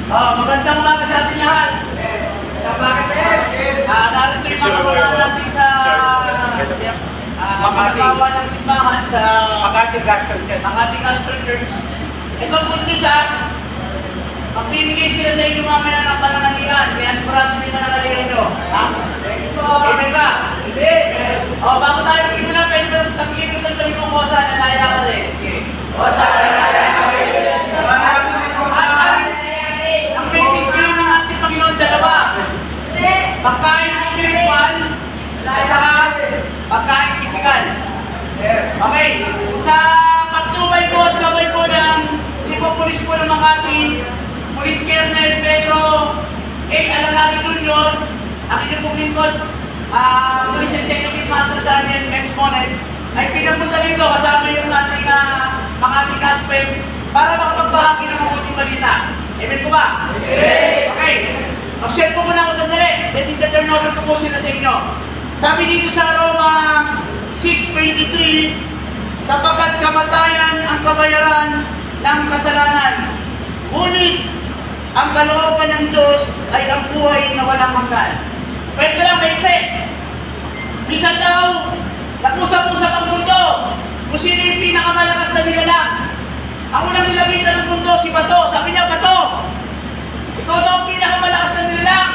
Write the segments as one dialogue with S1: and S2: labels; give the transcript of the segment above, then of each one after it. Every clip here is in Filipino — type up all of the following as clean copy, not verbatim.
S1: Magandang umaga sa ating lahat. Bakit narito yung mga kasama natin sa pagkakawa ng simbahan sa Makati Gospel Church. Ito good news magbibigay sila sa inyo mamaya ng pananalian. Kaya sigurado din mananalian nyo. Amen ba? Hindi. Bago tayo simula, pwede ba tabigin ko ito sa inyo kosa na naya ka rin? Sige. Kosa na naya ka rin. Ang message kayo ng ating Panginoon dalawa. Pagkain spiritual at saka pagkain physical. Okay. Sa patnubay po at gabay po ng Chief of Police po ng Makati, Police Colonel Pedro A. Alalari Jr., ang inyong pong lingkod, Police Executive Master Sergeant Expones, ay pinapunta rito kasama yung ating Makati Gospel para makapagbahagi ng mabuting balita. Amen po ba? Okay. Mag-share po muna ako sandali. Then i-turn over ko po sila sa inyo. Sabi dito sa Roma 6:23, sapagkat kamatayan ang kabayaran ng kasalanan. Ngunit ang kalooban ng Diyos ay ang buhay na walang hanggan. Pwede lang, maiksi. Minsan daw, nag-usap-usap ang mundo kung sino yung pinakamalakas na nilalang. Ang unang nilapitan ng mundo, si Bato. Sabi niya, Bato, ikaw daw ang pinakamalakas na nilalang.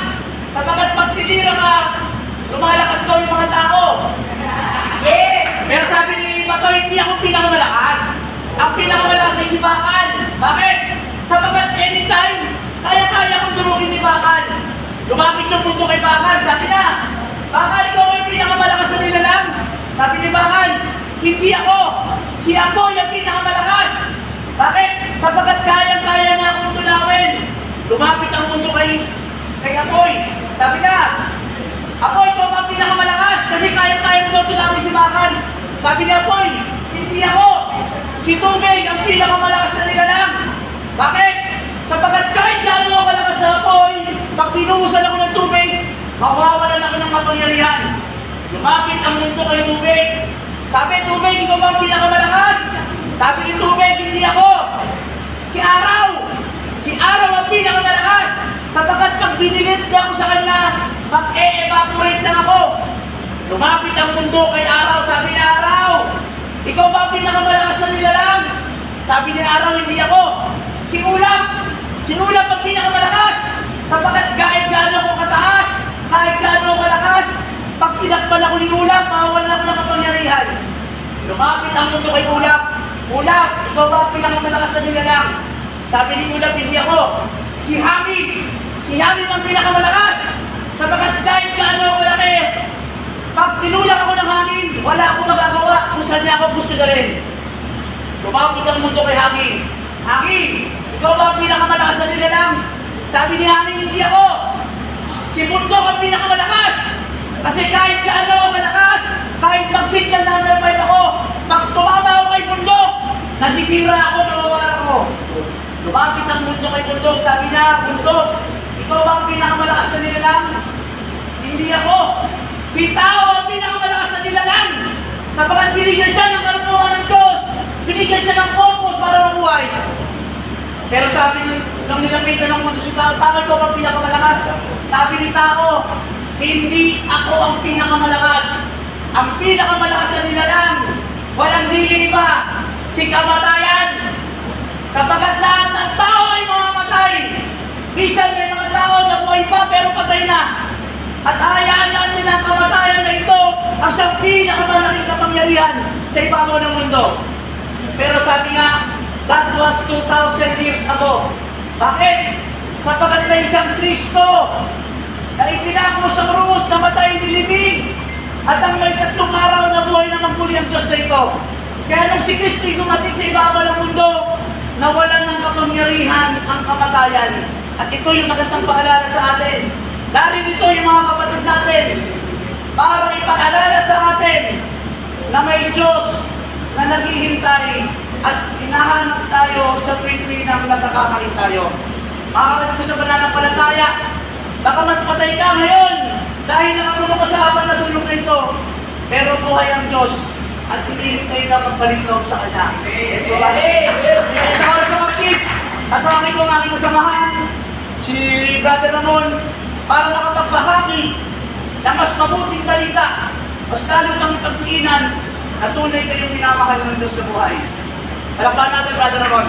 S1: Sapagkat pag tinira ka, lumalakas daw yung mga tao. Pero sabi ni Bato, hindi ako pinakamalakas. Ang pinakamalakas ay si Bakal. Bakit? Sapagkat anytime, kaya-kaya kong durugin ni Bakal. Lumapit yung mundo kay Bakal. Sabi na, Bakal, ikaw ay pinakamalakas na nilalang. Sabi ni Bakal, hindi ako. Si Apoy ang pinakamalakas. Bakit? Sapagkat kaya-kaya na akong tunawin. Lumapit ang mundo kay Apoy. Sabi na, Apoy, ikaw ang pinakamalakas kasi kaya-kaya mo daw tunawin si Bakal. Sabi ni Apoy, hindi ako. Si Tubig ang pinakamalakas na nilalang. Bakit? Sapagkat kahit gaano ako kalakas na Apoy, pag pinuhusan ako ng tubig, mawawalan ako ng kapangyarihan. Lumapit ang mundo kay Tubig. Sabi, Tubig, ikaw ba ang pinakamalakas? Sabi ni Tubig, hindi ako. Si Araw. Si Araw ang pinakamalakas. Sapagkat pag binilit na ako sa kanya, mag-e-evaporate lang ako. Lumapit ang mundo kay Araw. Sabi ni Araw, ikaw ba ang pinakamalakas na nilalang? Sabi ni Araw, hindi ako. Si Ulap. Si Ulap ang pinakamalakas. Sapagkat kahit gaano ako kataas, kahit gaano ako malakas, pag tinakpan ako ni Ulap, mawawalan ako ng kapangyarihan. Lumapit ang mundo kay Ulap. Ulap, ikaw ba ang pinakamalakas na nilalang? Sabi ni Ulap, hindi ako. Si Hamid. Si Hamid ang pinakamalakas. Sapagkat kahit gaano ako laki, pag tinulak ako ng hangin, wala akong magagawa kung saan niya ako gusto dalhin. Lumapit ang mundo kay Hamid. Hamid, ikaw ba ang pinakamalakas na nilalang? Sabi ni Hamid, hindi ako. Si Bundok ang pinakamalakas. Kasi kahit gaano ako malakas, kahit mag-signal number 5 ako, pag tumama ako kay Bundok, nasisira ako, nawawala ako. Lumapit ang mundo kay Bundok. Sabi na, Bundok, ikaw ba ang pinakamalakas na nilalang? Hindi ako. Si Tao ang pinakamalakas na nilalang. Sapagkat binigyan siya ng karunuhan ng Diyos. Binigyan siya ng purpose para mabuhay. Pero sabi nung nilapitan ng mundo si Tao, Tao, ikaw ba ang pinakamalakas? Sabi ni Tao, hindi ako ang pinakamalakas. Ang pinakamalakas na nilalang, walang dili pa, si kamatayan. Sapagkat lahat ng tao ay mamamatay. Minsan may mga tao na buhay pa pero patay na. At hayaan natin ang kamatayan na ito ang siyang pinakamalaking kapangyarihan sa ibabaw ng mundo. Pero sabi nga, that was 2,000 years ago. Bakit? Sapagkat may isang Kristo na ipinako sa krus, namatay nilibing, at ang may 3 araw na buhay na magmuli ang Diyos na ito. Kaya nung si Kristo dumating sa ibabaw ng mundo, nawalan ng kapangyarihan ang kamatayan. At ito yung magandang paalala sa atin. Narito yung mga kapatid natin para ipaalala sa atin na may Diyos na naghihintay at hinahanap tayo sa tuwing ng nagkakamali tayo. Mga kapatid ko sa pananampalataya, baka magpatay ka ngayon dahil nakakulong ka sa apat na sulong na ito. Pero buhay ang Diyos at hinihintay ka magbalik loob sa Kanya. Ito ba? Sa oras sa kapatid, at ang aking kasamahan, si Brother Ramon para makapagbahagi ng mas mabuting balita, mas lalong pang ipagdiinan na tunay kayong minamahal ng Diyos na buhay. Palakpakan natin, Brother Ramon.